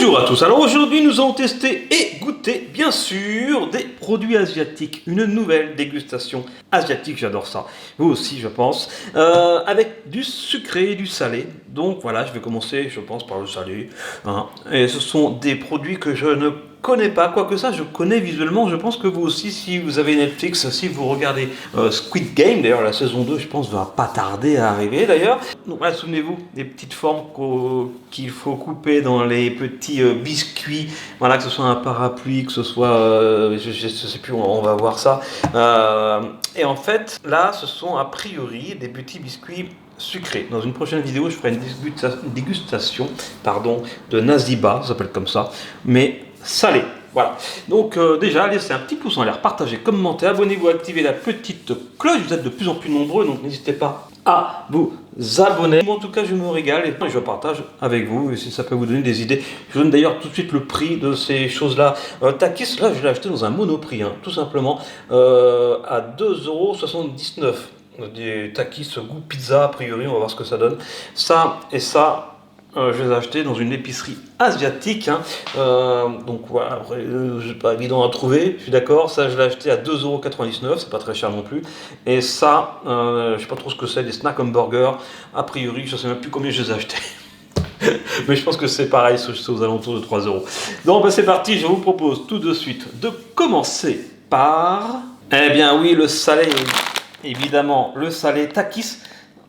Bonjour à tous, alors aujourd'hui nous allons tester et goûter bien sûr des produits asiatiques, une nouvelle dégustation asiatique, j'adore ça, vous aussi je pense, avec du sucré et du salé, donc voilà je vais commencer je pense par le salé, hein. Et ce sont des produits que je ne connais pas, quoique ça je connais visuellement, je pense que vous aussi si vous avez Netflix, si vous regardez Squid Game, d'ailleurs la saison 2 je pense va pas tarder à arriver d'ailleurs, donc voilà, souvenez-vous des petites formes qu'il faut couper dans les petits biscuits, voilà, que ce soit un parapluie, que ce soit, je sais plus, on va voir ça, et en fait là ce sont a priori des petits biscuits sucré. Dans une prochaine vidéo, je ferai une dégustation de Naziba, ça s'appelle comme ça, mais salé. Voilà. Donc déjà, laissez un petit pouce en l'air, partagez, commentez, abonnez-vous, activez la petite cloche. Vous êtes de plus en plus nombreux, donc n'hésitez pas à vous abonner. Moi, en tout cas, je me régale et je partage avec vous. Et si ça peut vous donner des idées, je vous donne d'ailleurs tout de suite le prix de ces choses-là. Takis, là, je l'ai acheté dans un monoprix, hein, tout simplement, à 2,79 €. Des takis goût pizza, a priori, on va voir ce que ça donne. Ça et ça, je les ai achetés dans une épicerie asiatique, hein. Donc voilà, c'est pas évident à trouver, je suis d'accord. Ça, je l'ai acheté à 2,99 €, c'est pas très cher non plus. Et ça, je sais pas trop ce que c'est, des snack hamburgers. A priori, je sais même plus combien je les ai achetés. Mais je pense que c'est pareil, c'est aux alentours de 3 €. Donc bah, c'est parti, je vous propose tout de suite de commencer par... Eh bien oui, le salé. Évidemment, le salé Takis,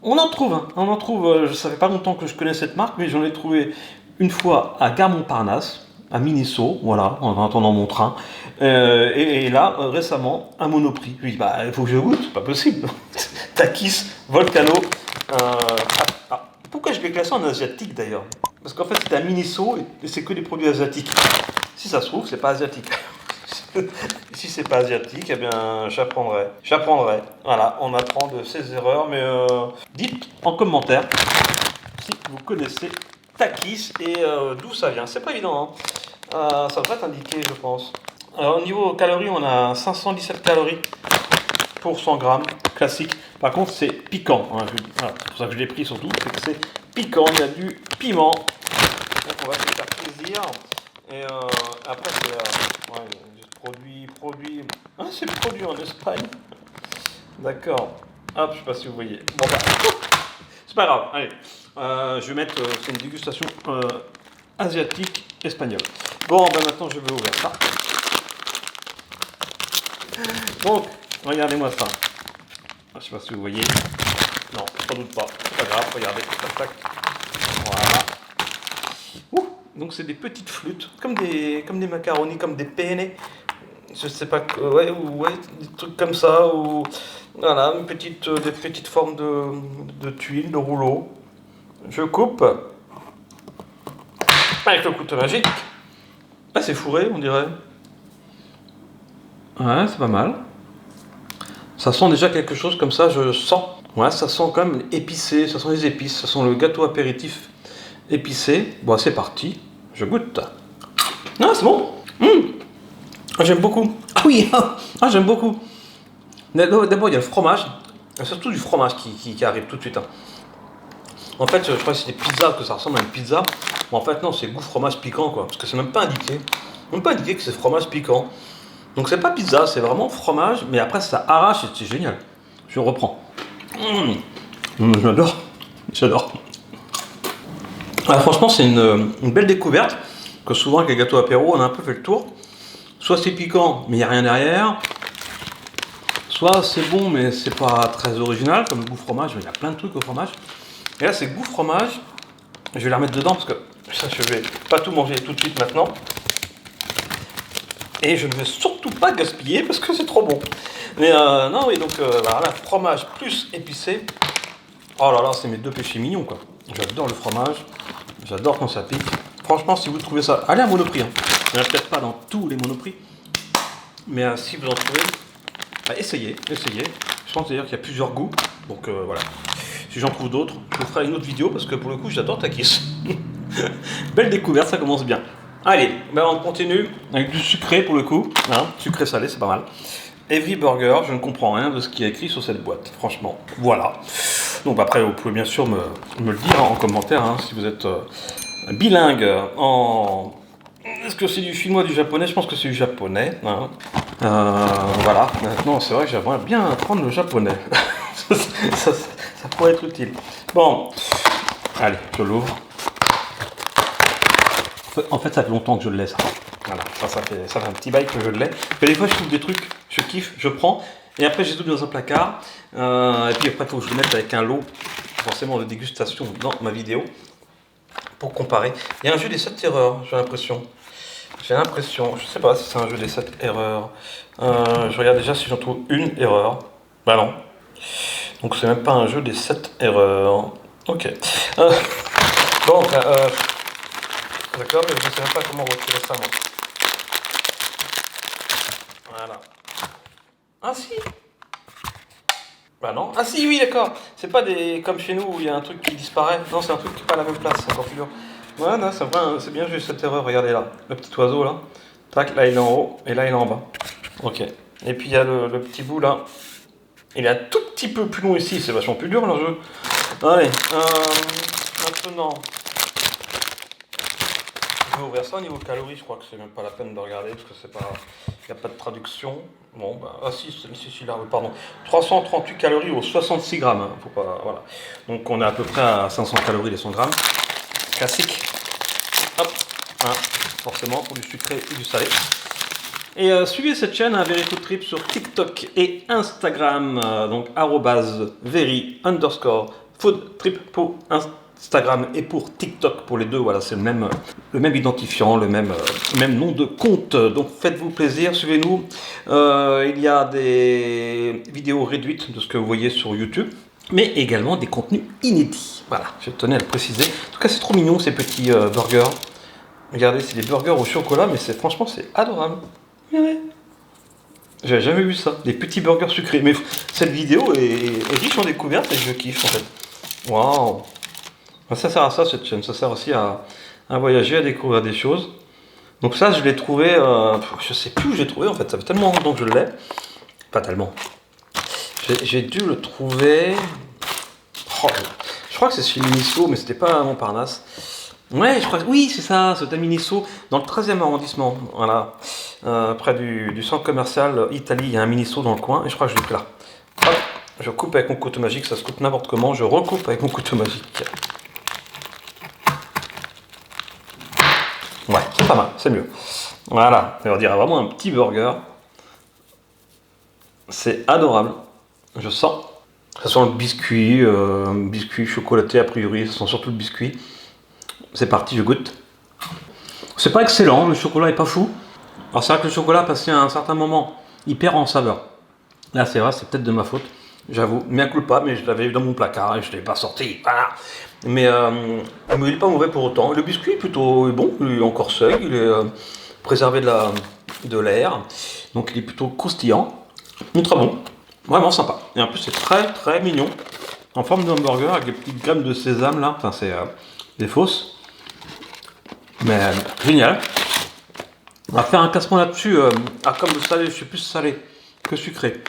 on en trouve, hein. On en trouve, ça fait pas longtemps que je connais cette marque, mais j'en ai trouvé une fois à Gare Montparnasse, à Miniso, voilà, en attendant mon train, et là, récemment, un Monoprix. Je lui dis, bah, il faut que je goûte, c'est pas possible. Takis, Volcano, pourquoi je l'ai classé en asiatique d'ailleurs? Parce qu'en fait, c'est un Miniso et c'est que des produits asiatiques. Si ça se trouve, c'est pas asiatique. Si c'est pas asiatique, eh bien j'apprendrai. Voilà, on apprend de ses erreurs, mais dites en commentaire si vous connaissez Takis et d'où ça vient. C'est pas évident, hein. Ça devrait être indiqué, je pense. Au niveau calories, on a 517 calories pour 100 grammes, classique. Par contre, c'est piquant, hein, voilà, c'est pour ça que je l'ai pris surtout, c'est que c'est piquant, il y a du piment. Donc on va se faire plaisir. Et après, c'est produit. Ah, c'est produit en Espagne. D'accord. Hop, je sais pas si vous voyez. Bon, bah, c'est pas grave. Allez, je vais mettre. C'est une dégustation asiatique espagnole. Bon, bah maintenant, je vais ouvrir ça. Donc, regardez-moi ça. Je sais pas si vous voyez. Non, sans doute pas. C'est pas grave. Regardez. Tac, tac. Voilà. Ouh. Donc c'est des petites flûtes, comme des macaronis, comme des penne. Je sais pas, ouais, des trucs comme ça, ou voilà, des petites formes de tuiles, de rouleaux. Je coupe avec le couteau magique. Ah, c'est fourré, on dirait. Ouais, c'est pas mal. Ça sent déjà quelque chose comme ça, je sens. Ouais, ça sent quand même épicé, ça sent les épices, ça sent le gâteau apéritif épicé. Bon, c'est parti, je goûte. Ah, c'est bon. J'aime beaucoup. Ah oui, j'aime beaucoup. D'abord, il y a le fromage, surtout du fromage qui arrive tout de suite, hein. En fait, je crois que c'est des pizzas, que ça ressemble à une pizza. Bon, en fait, non, c'est goût fromage piquant, quoi. Parce que c'est même pas indiqué. Même pas indiqué que c'est fromage piquant. Donc, c'est pas pizza, c'est vraiment fromage, mais après, ça arrache et c'est génial. Je reprends. J'adore. Ah, franchement, c'est une belle découverte. Que souvent, avec les gâteaux apéro, on a un peu fait le tour. Soit c'est piquant, mais il n'y a rien derrière. Soit c'est bon, mais c'est pas très original, comme le goût fromage. Il y a plein de trucs au fromage. Et là, c'est goût fromage. Je vais la remettre dedans parce que ça, je vais pas tout manger tout de suite maintenant. Et je ne vais surtout pas gaspiller parce que c'est trop bon. Mais non, oui, donc voilà, fromage plus épicé. Oh là là, c'est mes deux péchés mignons, quoi. J'adore le fromage. J'adore quand ça pique. Franchement, si vous trouvez ça, allez à Monoprix, hein. Il n'y en a peut-être pas dans tous les Monoprix. Mais si vous en trouvez, bah, essayez. Je pense d'ailleurs qu'il y a plusieurs goûts. Donc voilà. Si j'en trouve d'autres, je vous ferai une autre vidéo parce que pour le coup, j'adore Takis. Belle découverte, ça commence bien. Allez, bah, on continue avec du sucré pour le coup. Hein, sucré salé, c'est pas mal. Every Burger, je ne comprends rien de ce qui est écrit sur cette boîte, franchement. Voilà. Donc après, vous pouvez bien sûr me le dire en commentaire, hein, si vous êtes bilingue en Est-ce que c'est du chinois, du japonais? Je pense que c'est du japonais. Hein. Voilà, maintenant c'est vrai que j'aimerais bien apprendre le japonais. Ça pourrait être utile. Bon, allez, je l'ouvre. En fait, ça fait longtemps que je le laisse. Voilà, ça fait un petit bail que je l'ai. Mais des fois, je trouve des trucs, je kiffe, je prends, et après, je les ouvre dans un placard. Et puis après, il faut que je le mette avec un lot, forcément, de dégustation dans ma vidéo, pour comparer. Il y a un jeu des 7 erreurs, j'ai l'impression. Je sais pas si c'est un jeu des 7 erreurs. Je regarde déjà si j'en trouve une erreur. Bah non. Donc, c'est même pas un jeu des 7 erreurs. Ok. Bon, d'accord, mais je ne sais même pas comment retirer ça, moi. Voilà. Ah si. Bah non. Ah si, oui, d'accord. C'est pas des comme chez nous où il y a un truc qui disparaît. Non, c'est un truc qui n'est pas à la même place, c'est encore plus dur. Voilà, c'est bien juste cette erreur. Regardez là, le petit oiseau là. Tac, là il est en haut et là il est en bas. Ok. Et puis il y a le petit bout là. Il est un tout petit peu plus long ici, c'est vachement plus dur le jeu. Allez, maintenant. Je vais ouvrir ça au niveau calories, je crois que c'est même pas la peine de regarder parce que c'est pas. Il n'y a pas de traduction. Bon, bah, ah si, là, pardon. 338 calories aux 66 grammes. Hein, faut pas, voilà. Donc on est à peu près à 500 calories les 100 grammes. Classique. Hop, hein, forcément pour du sucré et du salé. Et suivez cette chaîne, Very Food Trip, sur TikTok et Instagram. Donc @very_food_trip pour Instagram et pour TikTok, pour les deux, voilà, c'est le même identifiant, le même nom de compte. Donc faites-vous plaisir, suivez-nous. Il y a des vidéos réduites de ce que vous voyez sur YouTube, mais également des contenus inédits. Voilà, je tenais à le préciser. En tout cas, c'est trop mignon ces petits burgers. Regardez, c'est des burgers au chocolat, mais franchement, c'est adorable. Ouais. J'avais jamais vu ça, des petits burgers sucrés. Mais cette vidéo est riche en découvertes et je kiffe en fait. Waouh! Ça sert à ça cette chaîne, ça sert aussi à voyager, à découvrir des choses. Donc ça, je l'ai trouvé, je sais plus où j'ai trouvé en fait, ça fait tellement longtemps que je l'ai. Pas tellement. J'ai dû le trouver. Oh, je crois que c'est chez Miniso, mais c'était pas à Montparnasse. Ouais, je crois que oui, c'est ça, c'est à Miniso, dans le 13e arrondissement. Voilà. Près du centre commercial Italie, il y a un Miniso dans le coin, et je crois que je l'ai pris là. Hop, je coupe avec mon couteau magique, ça se coupe n'importe comment, je recoupe avec mon couteau magique. Ouais, c'est pas mal, c'est mieux. Voilà, on dirait vraiment un petit burger. C'est adorable. Je sens. Ça sent le biscuit chocolaté a priori, ça sent surtout le biscuit. C'est parti, je goûte. C'est pas excellent, le chocolat est pas fou. Alors c'est vrai que le chocolat, passé à un certain moment, il perd en saveur. Là c'est vrai, c'est peut-être de ma faute, j'avoue. Mea culpa, mais je l'avais dans mon placard et je ne l'ai pas sorti. Voilà. Mais il n'est pas mauvais pour autant. Le biscuit est plutôt bon, il est encore sec, il est préservé de l'air. Donc il est plutôt croustillant. Il est très bon, vraiment sympa. Et en plus c'est très très mignon. En forme de hamburger avec des petites graines de sésame là. Enfin c'est des fausses. Mais génial. On va faire un classement là-dessus. Comme le salé, je suis plus salé que sucré.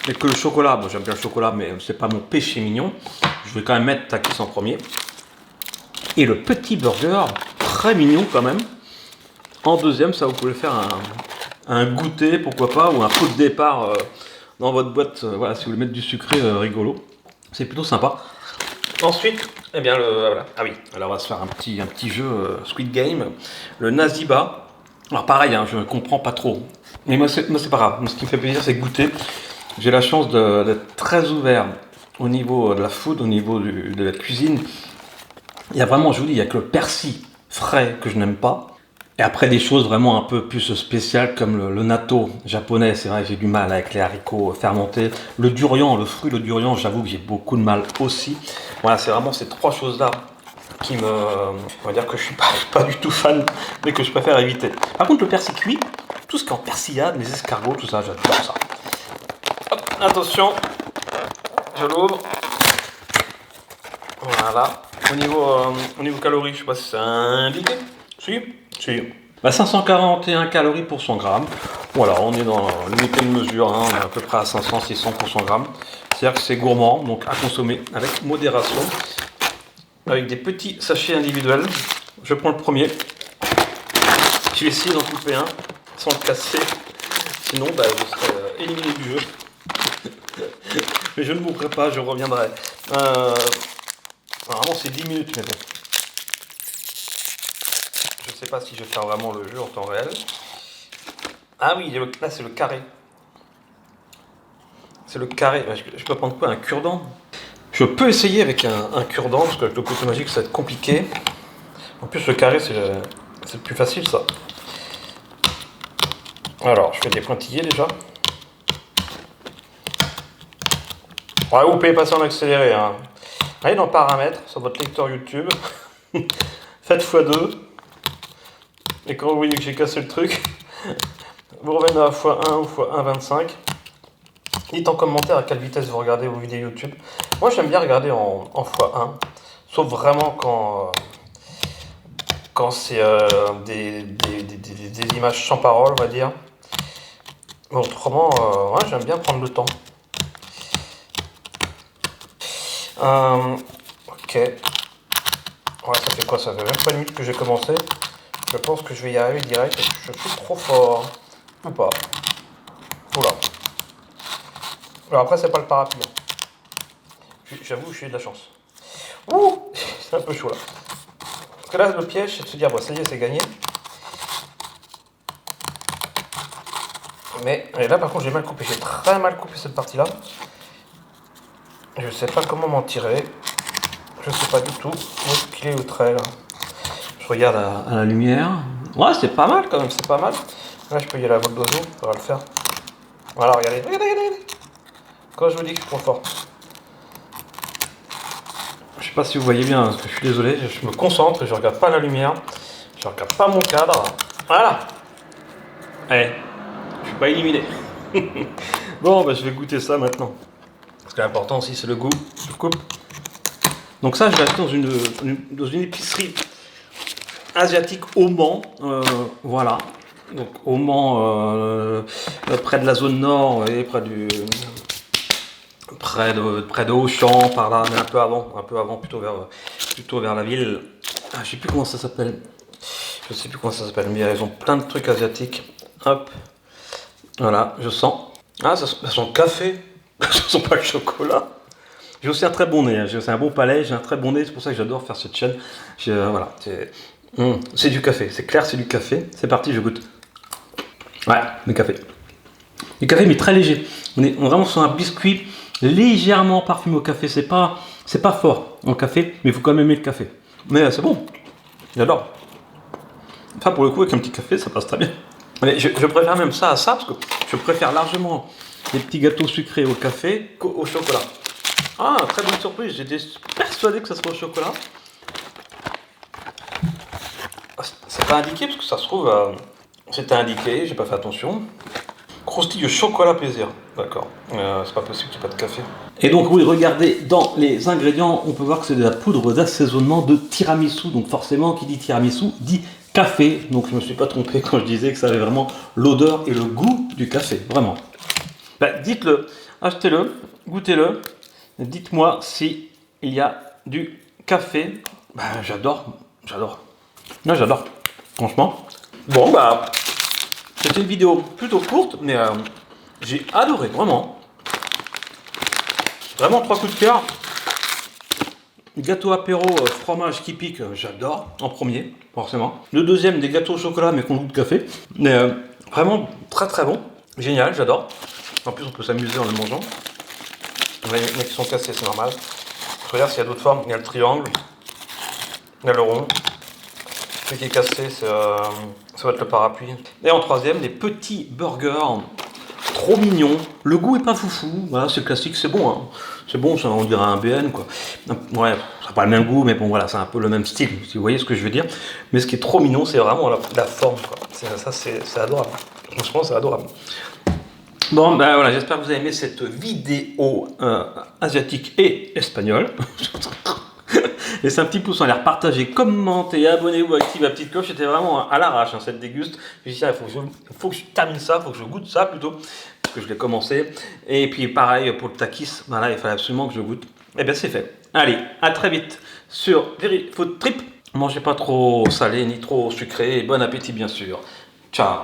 Et que le chocolat, bon, j'aime bien le chocolat, mais c'est pas mon péché mignon. Je vais quand même mettre Takis en premier. Et le petit burger, très mignon quand même. En deuxième, ça vous pouvez faire un goûter, pourquoi pas, ou un pot de départ dans votre boîte. Voilà, si vous voulez mettre du sucré rigolo. C'est plutôt sympa. Ensuite, eh bien, voilà. Ah oui, alors on va se faire un petit jeu Squid Game. Le Naziba. Alors pareil, hein, je ne comprends pas trop. Mais moi, c'est pas grave. Moi, ce qui me fait plaisir, c'est goûter. J'ai la chance d'être très ouvert au niveau de la food, au niveau de la cuisine. Il y a vraiment, je vous dis, il n'y a que le persil frais que je n'aime pas. Et après, des choses vraiment un peu plus spéciales comme le natto japonais. C'est vrai, j'ai du mal avec les haricots fermentés. Le durian, le fruit, le durian, j'avoue que j'ai beaucoup de mal aussi. Voilà, c'est vraiment ces trois choses-là qui on va dire que je suis pas du tout fan, mais que je préfère éviter. Par contre, le persil cuit, tout ce qui est en persillade, les escargots, tout ça, j'adore ça. Hop, attention, je l'ouvre. Voilà. Au niveau calories, je sais pas si c'est indiqué. Si. Bah, 541 calories pour 100 grammes. Voilà, on est dans l'unité de mesure, hein, on est à peu près à 500-600 pour 100 grammes. C'est-à-dire que c'est gourmand, donc à consommer avec modération. Avec des petits sachets individuels. Je prends le premier. Je vais essayer d'en couper un sans le casser. Sinon, bah, je serai éliminé du jeu. Mais je ne mourrai pas, je reviendrai. Normalement, c'est 10 minutes, mais bon. Je ne sais pas si je vais faire vraiment le jeu en temps réel. Ah oui, là, c'est le carré. C'est le carré. Je peux prendre quoi? Un cure-dent? Je peux essayer avec un cure-dent, parce que avec le couteau magique, ça va être compliqué. En plus, le carré, c'est le plus facile, ça. Alors, je fais des pointillés déjà. Ouais, vous pouvez passer en accéléré. Hein. Allez dans paramètres sur votre lecteur YouTube. Faites x2. Et quand vous voyez que j'ai cassé le truc, vous revenez à x1 ou x1,25. Dites en commentaire à quelle vitesse vous regardez vos vidéos YouTube. Moi, j'aime bien regarder en x1. Sauf vraiment quand c'est des images sans parole, on va dire. Mais autrement, ouais, j'aime bien prendre le temps. Ok. Ouais, ça fait quoi? Ça fait même pas une minute que j'ai commencé. Je pense que je vais y arriver direct. Je suis trop fort. Ou pas. Oula. Alors après, c'est pas le parapluie. J'avoue, j'ai de la chance. Ouh, c'est un peu chaud là. Parce que là, le piège, c'est de se dire, bon, ça y est, c'est gagné. Mais là, par contre, j'ai mal coupé. J'ai très mal coupé cette partie-là. Je sais pas comment m'en tirer. Je sais pas du tout où est-ce qu'il est le trait là. Je regarde à la lumière. Ouais, c'est pas mal quand même, c'est pas mal. Là, je peux y aller à vol d'oiseau, ça va le faire. Voilà, regardez, regardez. Quand je vous dis que je suis trop fort. Je sais pas si vous voyez bien, parce que je suis désolé, je me concentre, je regarde pas la lumière, je regarde pas mon cadre. Voilà. Allez, je suis pas éliminé. Bon, bah, je vais goûter ça maintenant. Parce que l'important aussi, c'est le goût. Je coupe. Donc ça, je l'ai acheté dans une épicerie asiatique au Mans. Voilà. Donc au Mans, près de la zone nord, et près de Auchan, par là, mais un peu avant, plutôt vers la ville. Ah, je sais plus comment ça s'appelle. Je sais plus comment ça s'appelle, mais ils ont plein de trucs asiatiques. Hop. Voilà, je sens. Ah, ça sent le café. Ça sent pas le chocolat. J'ai aussi un très bon nez, hein. J'ai aussi un bon palais, j'ai un très bon nez, c'est pour ça que j'adore faire cette chaîne. Voilà, c'est du café, c'est clair, c'est du café. C'est parti, je goûte. Ouais, du café. Du café, mais très léger. On est vraiment sur un biscuit légèrement parfumé au café. C'est pas fort en café, mais il faut quand même aimer le café. Mais c'est bon, j'adore. Enfin, pour le coup, avec un petit café, ça passe très bien. Mais je préfère même ça à ça, parce que je préfère largement les petits gâteaux sucrés au café qu'au chocolat. Ah, très bonne surprise, j'étais persuadé que ça serait au chocolat. C'est pas indiqué, parce que ça se trouve, c'était indiqué, j'ai pas fait attention. Croustille chocolat plaisir, d'accord. C'est pas possible qu'il n'y ait pas de café. Et donc oui, regardez, dans les ingrédients, on peut voir que c'est de la poudre d'assaisonnement de tiramisu. Donc forcément, qui dit tiramisu, dit café. Donc je me suis pas trompé quand je disais que ça avait vraiment l'odeur et le goût du café, vraiment. Bah, dites-le, achetez-le, goûtez-le. Dites-moi si il y a du café. Bah, j'adore. Non, j'adore. Franchement. Bon, bah, c'était une vidéo plutôt courte, mais j'ai adoré, vraiment. Vraiment 3 coups de cœur. Gâteau apéro fromage qui pique, j'adore, en premier, forcément. Le deuxième, des gâteaux au chocolat, mais qu'on goûte de café. Mais vraiment très très bon. Génial, j'adore. En plus, on peut s'amuser en le mangeant. Il y en a qui sont cassés, c'est normal. Je regarde s'il y a d'autres formes. Il y a le triangle, il y a le rond. Celui qui est cassé, ça va être le parapluie. Et en troisième, des petits burgers trop mignons. Le goût est pas foufou. Voilà, c'est classique, c'est bon. Hein. C'est bon, ça, on dirait un BN, quoi. Ouais, ça n'a pas le même goût, mais bon, voilà, c'est un peu le même style, si vous voyez ce que je veux dire. Mais ce qui est trop mignon, c'est vraiment la forme, quoi. Ça, c'est adorable. Franchement, c'est adorable. Bon, ben voilà, j'espère que vous avez aimé cette vidéo asiatique et espagnole. Laissez un petit pouce en l'air, partagez, commentez, abonnez-vous, activez la petite cloche. C'était vraiment à l'arrache, hein, cette déguste. Je me suis dit, il faut que je termine ça, il faut que je goûte ça plutôt, parce que je l'ai commencé. Et puis pareil pour le takis, voilà, il fallait absolument que je goûte. Et bien c'est fait. Allez, à très vite sur Very Food Trip. Mangez pas trop salé ni trop sucré. Et bon appétit bien sûr. Ciao.